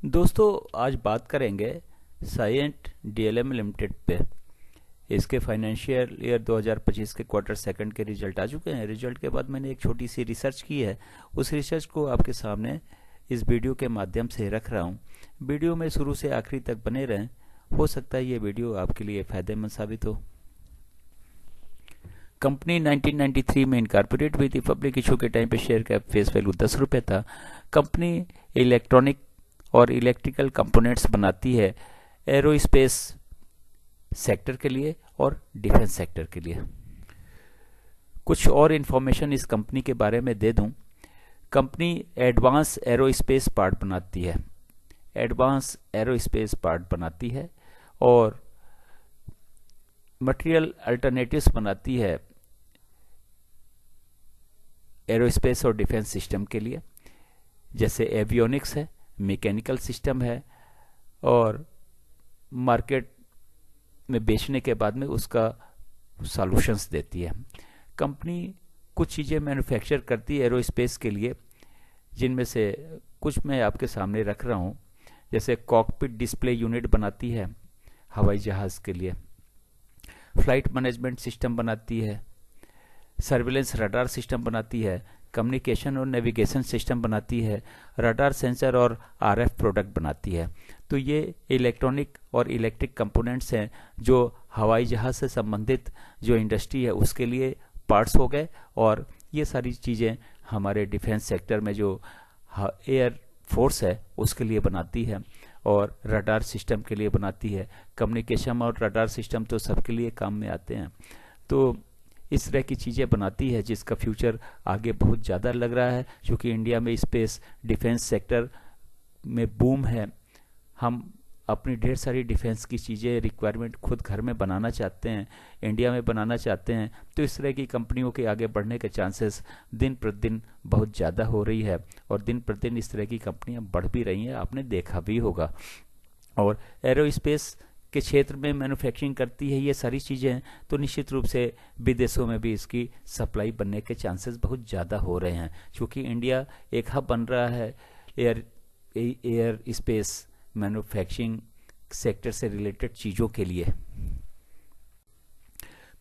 दोस्तों, आज बात करेंगे साइएंट डीएलएम लिमिटेड पे। इसके फाइनेंशियल ईयर 2025 के क्वार्टर सेकंड के रिजल्ट आ चुके हैं। रिजल्ट के बाद मैंने एक छोटी सी रिसर्च की है। उस रिसर्च को आपके सामने इस वीडियो के माध्यम से रख रहा हूँ। वीडियो में शुरू से आखिरी तक बने रहें। हो सकता है ये वीडियो आपके लिए फ़ायदेमंद साबित हो। कंपनी 1993 में इनकॉर्पोरेट हुई थी। पब्लिक इशू के टाइम पे शेयर का फेस वैल्यू 10 रुपये था। कंपनी इलेक्ट्रॉनिक और इलेक्ट्रिकल कंपोनेंट्स बनाती है एरोस्पेस सेक्टर के लिए और डिफेंस सेक्टर के लिए। कुछ और इन्फॉर्मेशन इस कंपनी के बारे में दे दूं। कंपनी एडवांस एरोस्पेस पार्ट बनाती है। एडवांस एरोस्पेस पार्ट बनाती है और मटेरियल अल्टरनेटिव्स बनाती है एरोस्पेस और डिफेंस सिस्टम के लिए, जैसे एवियोनिक्स है, मैकेनिकल सिस्टम है, और मार्केट में बेचने के बाद में उसका सॉल्यूशंस देती है। कंपनी कुछ चीज़ें मैन्युफैक्चर करती है एरोस्पेस के लिए, जिनमें से कुछ मैं आपके सामने रख रहा हूँ। जैसे कॉकपिट डिस्प्ले यूनिट बनाती है हवाई जहाज़ के लिए, फ्लाइट मैनेजमेंट सिस्टम बनाती है, सर्विलेंस रडार सिस्टम बनाती है, कम्युनिकेशन और नेविगेशन सिस्टम बनाती है, रडार सेंसर और आरएफ प्रोडक्ट बनाती है। तो ये इलेक्ट्रॉनिक और इलेक्ट्रिक कंपोनेंट्स हैं जो हवाई जहाज़ से संबंधित जो इंडस्ट्री है उसके लिए पार्ट्स हो गए। और ये सारी चीज़ें हमारे डिफेंस सेक्टर में जो एयर फोर्स है उसके लिए बनाती है और रडार सिस्टम के लिए बनाती है। कम्युनिकेशन और रडार सिस्टम तो सबके लिए काम में आते हैं। तो इस तरह की चीज़ें बनाती है जिसका फ्यूचर आगे बहुत ज़्यादा लग रहा है, क्योंकि इंडिया में स्पेस डिफेंस सेक्टर में बूम है। हम अपनी ढेर सारी डिफेंस की चीज़ें रिक्वायरमेंट खुद घर में बनाना चाहते हैं, इंडिया में बनाना चाहते हैं। तो इस तरह की कंपनियों के आगे बढ़ने के चांसेस दिन प्रतिदिन बहुत ज़्यादा हो रही है और दिन प्रतिदिन इस तरह की कंपनियां बढ़ भी रही हैं, आपने देखा भी होगा। और एरोस्पेस के क्षेत्र में मैन्युफैक्चरिंग करती है ये सारी चीज़ें, तो निश्चित रूप से विदेशों में भी इसकी सप्लाई बनने के चांसेस बहुत ज़्यादा हो रहे हैं, क्योंकि इंडिया एक हब बन रहा है एयर स्पेस मैन्युफैक्चरिंग सेक्टर से रिलेटेड चीज़ों के लिए।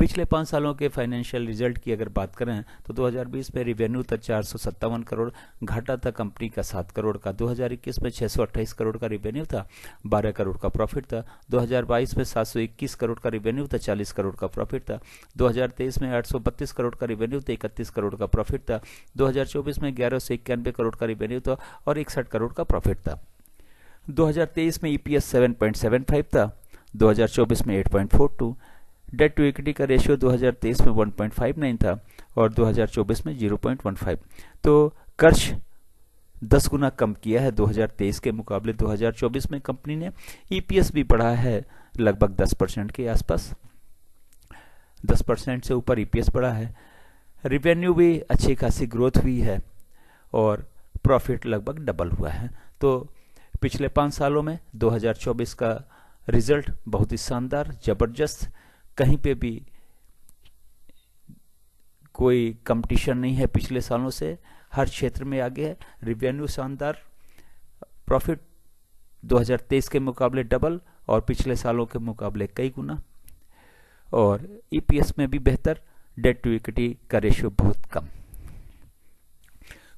पिछले 5 सालों के फाइनेंशियल रिजल्ट की अगर बात करें तो 2020 में रिवेन्यू था 457 करोड़, घाटा था कंपनी का 7 करोड़ का। 2021 में 628 करोड़ का रिवेन्यू था, 12 करोड़ का प्रॉफिट था। 2022 में 721 करोड़ का रिवेन्यू था, 40 करोड़ का प्रॉफिट था। 2023 में 832 करोड़ का रिवेन्यू था, 31 करोड़ का प्रॉफिट था। 2024 में 1191 करोड़ का रिवेन्यू था और 61 करोड़ का प्रॉफिट था। 2023 में ईपीएस 7.75 था, 2024 में 8.42। डेट टू इक्विटी का रेशियो 2023 में 1.59 था और 2024 में 0.15। तो कर्ज 10 गुना कम किया है 2023 के मुकाबले 2024 में कंपनी ने। ईपीएस भी बढ़ा है लगभग 10% के आसपास, 10% से ऊपर ईपीएस बढ़ा है। रिवेन्यू भी अच्छी खासी ग्रोथ हुई है और प्रॉफिट लगभग डबल हुआ है। तो पिछले 5 सालों में 2024 का रिजल्ट बहुत ही शानदार, जबरदस्त, कहीं पे भी कोई कंपटीशन नहीं है पिछले सालों से, हर क्षेत्र में आगे है। रिवेन्यू शानदार, प्रॉफिट 2023 के मुकाबले डबल और पिछले सालों के मुकाबले कई गुना, और ईपीएस में भी बेहतर, डेट टू इक्विटी का रेशियो बहुत कम।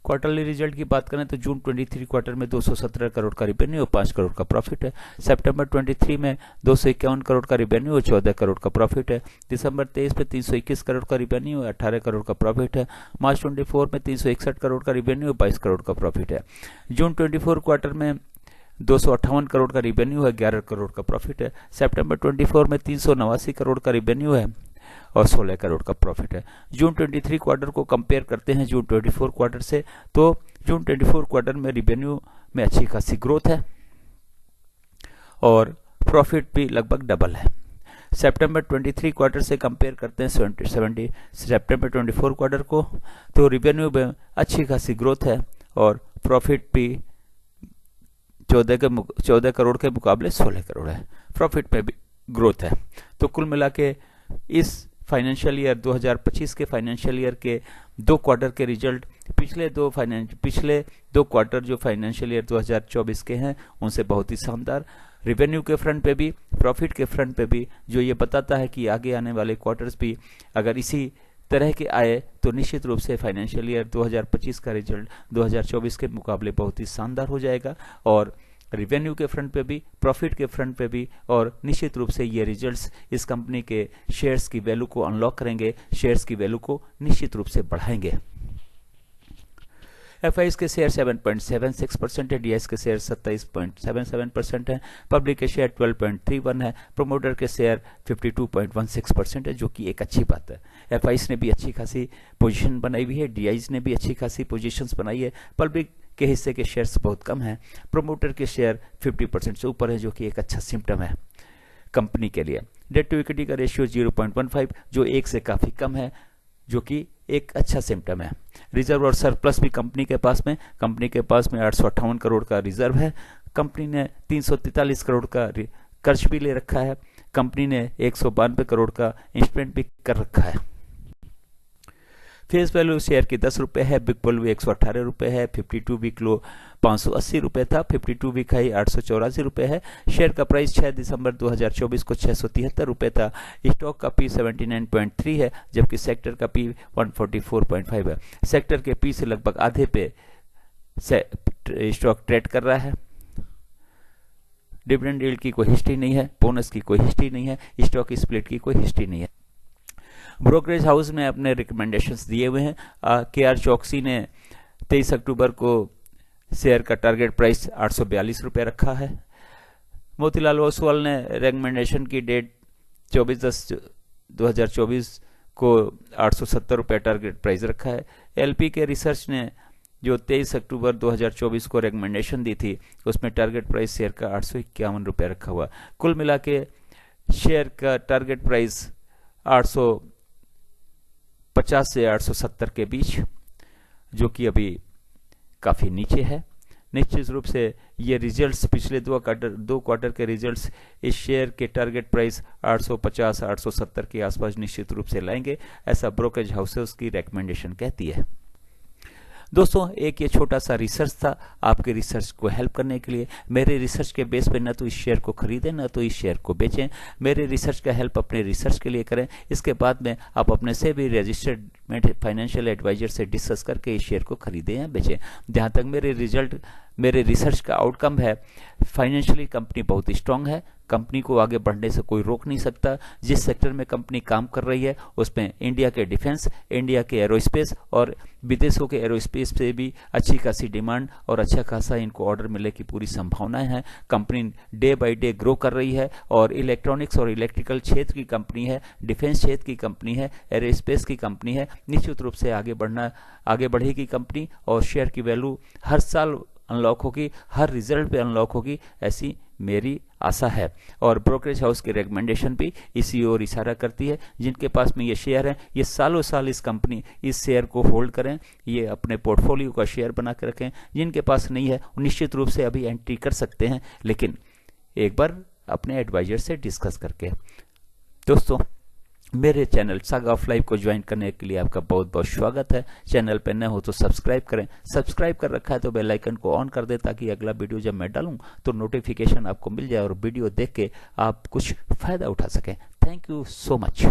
क्वार्टरली रिजल्ट की बात करें तो जून 23 क्वार्टर में 217 करोड़ का रिवेन्यू और 5 करोड़ का प्रॉफिट है। सितंबर 23 में 251 करोड़ का रिवेन्यू और 14 करोड़ का प्रॉफिट है। दिसंबर 23 में 321 करोड़ का रिवेन्यू और 18 करोड़ का प्रॉफिट है। मार्च 24 में 361 करोड़ का रिवेन्यू और 22 करोड़ का प्रॉफिट है। जून 24 क्वार्टर में 258 करोड़ का रिवेन्यू है, 11 करोड़ का प्रॉफिट है। सितंबर 24 में 389 करोड़ का रिवेन्यू है और 16 करोड़ का प्रॉफिट है। जून 23 क्वार्टर को कंपेयर करते हैं जून 24 क्वार्टर से, तो जून 24 क्वार्टर में रिवेन्यू में अच्छी खासी ग्रोथ है और प्रॉफिट भी लगभग डबल है। सितंबर 23 क्वार्टर से कंपेयर करते हैं सितंबर 24 क्वार्टर को, तो रिवेन्यू में अच्छी खासी ग्रोथ है और प्रॉफिट भी 14 करोड़ के मुकाबले 16 करोड़ है। प्रॉफिट में भी ग्रोथ है। तो कुल मिला के इस फाइनेंशियल ईयर 2025 के फाइनेंशियल ईयर के 2 क्वार्टर के रिजल्ट पिछले दो क्वार्टर जो फाइनेंशियल ईयर 2024 के हैं उनसे बहुत ही शानदार, रिवेन्यू के फ्रंट पे भी, प्रॉफिट के फ्रंट पे भी, जो ये बताता है कि आगे आने वाले क्वार्टर्स भी अगर इसी तरह के आए तो निश्चित रूप से फाइनेंशियल ईयर 2025 का रिजल्ट 2024 के मुकाबले बहुत ही शानदार हो जाएगा। और रिवेन्यू के फ्रंट पे भी, प्रॉफिट के फ्रंट पे भी, और निश्चित रूप से ये रिजल्ट्स इस कंपनी के शेयर्स की वैल्यू को अनलॉक करेंगे, शेयर्स की वैल्यू को निश्चित रूप से बढ़ाएंगे। एफआईएस के शेयर 7.76% है, डीआईएस के शेयर 27.77% है, पब्लिक के शेयर 12.31 है, प्रोमोटर के शेयर 52.16% है, जो कि एक अच्छी बात है। एफआईएस ने भी अच्छी खासी पोजीशन बनाई हुई है, डीआईएस ने भी अच्छी खासी पोजीशंस बनाई है, पब्लिक के हिस्से के शेयर्स बहुत कम हैं, प्रोमोटर के शेयर 50% से ऊपर है, जो कि एक अच्छा सिम्टम है कंपनी के लिए। डेट टू इक्विटी का रेशियो 0.15 जो 1 से काफी कम है, जो कि एक अच्छा सिम्टम है। रिजर्व और सरप्लस भी कंपनी के पास में 858 करोड़ का रिजर्व है। कंपनी ने 343 करोड़ का कर्ज भी ले रखा है। कंपनी ने 192 करोड़ का इन्वेस्टमेंट भी कर रखा है। फेस वैल्यू शेयर की 10 रुपए है, बिग वैल्यू 118 रुपए है, 52 वीक लो 580 रुपए था, 52 वीक हाई 884 रुपए है। शेयर का प्राइस 6 दिसंबर 2024 को 673 रुपए था। स्टॉक का पी 79.3 है, जबकि सेक्टर का पी 144.5 है। सेक्टर के पी से लगभग आधे पे स्टॉक ट्रेड कर रहा है। डिविडेंड यील्ड की कोई हिस्ट्री नहीं है, बोनस की कोई हिस्ट्री नहीं है, स्टॉक स्प्लिट की कोई हिस्ट्री नहीं है। ब्रोकरेज हाउस ने अपने रिकमेंडेशंस दिए हुए हैं। KR चौकसी ने 23 अक्टूबर को शेयर का टारगेट प्राइस 842 रुपये रखा है। मोतीलाल ओसवाल ने रिकमेंडेशन की डेट 24/10/2024 को 870 रुपये टारगेट प्राइस रखा है। LP के रिसर्च ने जो 23 अक्टूबर 2024 को रिकमेंडेशन दी थी, उसमें टारगेट प्राइस शेयर का 851 रुपये रखा हुआ। कुल मिला के शेयर का टारगेट प्राइस 850 से 870 के बीच, जो कि अभी काफ़ी नीचे है। निश्चित रूप से ये रिजल्ट्स पिछले दो क्वार्टर के रिजल्ट्स इस शेयर के टारगेट प्राइस 850-870 के आसपास निश्चित रूप से लाएंगे, ऐसा ब्रोकरेज हाउसेस की रिकमेंडेशन कहती है। दोस्तों, एक ये छोटा सा रिसर्च था आपके रिसर्च को हेल्प करने के लिए। मेरे रिसर्च के बेस पे न तो इस शेयर को खरीदें न तो इस शेयर को बेचें। मेरे रिसर्च का हेल्प अपने रिसर्च के लिए करें। इसके बाद में आप अपने से भी रजिस्टर्ड फाइनेंशियल एडवाइजर से डिस्कस करके इस शेयर को खरीदें या बेचें। जहाँ तक मेरे रिसर्च का आउटकम है, फाइनेंशियली कंपनी बहुत स्ट्रांग है, कंपनी को आगे बढ़ने से कोई रोक नहीं सकता। जिस सेक्टर में कंपनी काम कर रही है उसमें इंडिया के डिफेंस, इंडिया के एरोस्पेस और विदेशों के एरोस्पेस से भी अच्छी खासी डिमांड और अच्छा खासा इनको ऑर्डर मिलने की पूरी संभावनाएं हैं। Company day by day grow कर रही है और इलेक्ट्रॉनिक्स और इलेक्ट्रिकल क्षेत्र की कंपनी है, डिफेंस क्षेत्र की कंपनी है, एरोस्पेस की कंपनी है। निश्चित रूप से आगे बढ़ेगी कंपनी और शेयर की वैल्यू हर साल अनलॉक होगी, हर रिजल्ट पे अनलॉक होगी, ऐसी मेरी आशा है। और ब्रोकरेज हाउस की रिकमेंडेशन भी इसी ओर इशारा करती है। जिनके पास में ये शेयर है, ये सालों साल इस शेयर को होल्ड करें, ये अपने पोर्टफोलियो का शेयर बना कर रखें। जिनके पास नहीं है निश्चित रूप से अभी एंट्री कर सकते हैं, लेकिन एक बार अपने एडवाइजर से डिस्कस करके। दोस्तों, मेरे चैनल सागा ऑफ लाइफ को ज्वाइन करने के लिए आपका बहुत बहुत स्वागत है। चैनल पर नए हो तो सब्सक्राइब करें, सब्सक्राइब कर रखा है तो बेल आइकन को ऑन कर दें ताकि अगला वीडियो जब मैं डालूं तो नोटिफिकेशन आपको मिल जाए और वीडियो देख के आप कुछ फायदा उठा सकें। Thank you so much.